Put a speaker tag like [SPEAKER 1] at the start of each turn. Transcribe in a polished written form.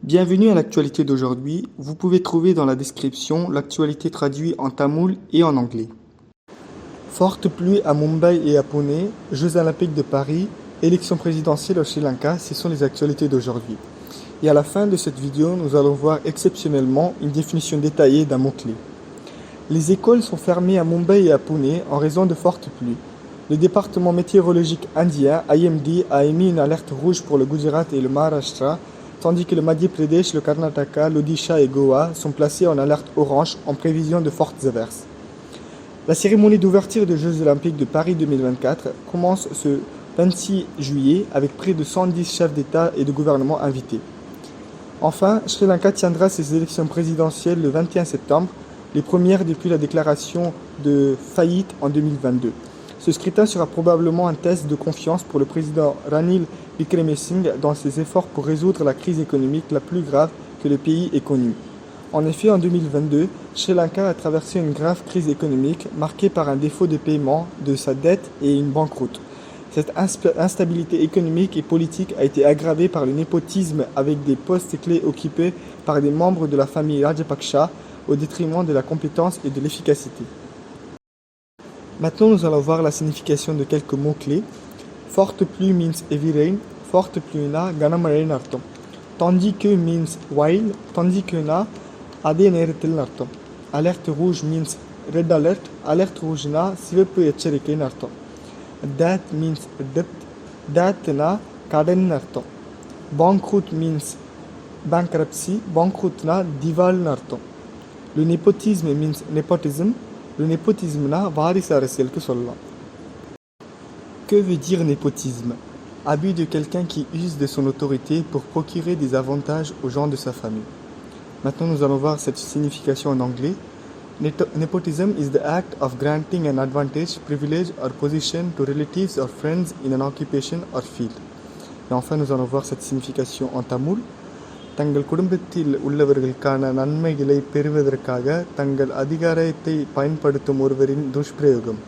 [SPEAKER 1] Bienvenue à l'actualité d'aujourd'hui. Vous pouvez trouver dans la description l'actualité traduite en tamoul et en anglais. Forte pluie à Mumbai et à Pune, Jeux olympiques de Paris, élection présidentielle au Sri Lanka, ce sont les actualités d'aujourd'hui. Et à la fin de cette vidéo, nous allons voir exceptionnellement une définition détaillée d'un mot-clé. Les écoles sont fermées à Mumbai et à Pune en raison de fortes pluies. Le département météorologique indien, IMD, a émis une alerte rouge pour le Gujarat et le Maharashtra, tandis que le Madhya Pradesh, le Karnataka, l'Odisha et Goa sont placés en alerte orange en prévision de fortes averses. La cérémonie d'ouverture des Jeux olympiques de Paris 2024 commence ce 26 juillet avec près de 110 chefs d'État et de gouvernement invités. Enfin, Sri Lanka tiendra ses élections présidentielles le 21 septembre, les premières depuis la déclaration de faillite en 2022. Ce scrutin sera probablement un test de confiance pour le président Ranil Wickremesinghe dans ses efforts pour résoudre la crise économique la plus grave que le pays ait connue. En effet, en 2022, Sri Lanka a traversé une grave crise économique marquée par un défaut de paiement de sa dette et une banqueroute. Cette instabilité économique et politique a été aggravée par le népotisme avec des postes clés occupés par des membres de la famille Rajapaksa au détriment de la compétence et de l'efficacité. Maintenant, nous allons voir la signification de quelques mots-clés. Forte pluie means heavy rain. Forte pluie na ganamazhai nartham. Tandis que means while. Tandis que na adhe nerathil nartham. Alerte rouge means red alert. Alerte rouge na sivappu echarikai nartham. That means depth. That na kadan nartham. Bankrut means bankruptcy. Bankrut na dival nartham. Le népotisme means nepotism. Le népotisme na varis arasielku solllam. Que veut dire népotisme? Abus de quelqu'un qui use de son autorité pour procurer des avantages aux gens de sa famille. Maintenant, nous allons voir cette signification en anglais. Nepotism is the act of granting an advantage, privilege or position to relatives or friends in an occupation or field. Et enfin, nous allons voir cette signification en tamoul. தங்கள் குடும்பத்தில் உள்ளவர்களுக்கான நன்மைகளை பெறுவதற்காக தங்கள் அதிகாரத்தை பயன்படுத்தும் ஒருவரின் துஷ்பிரயோகம்.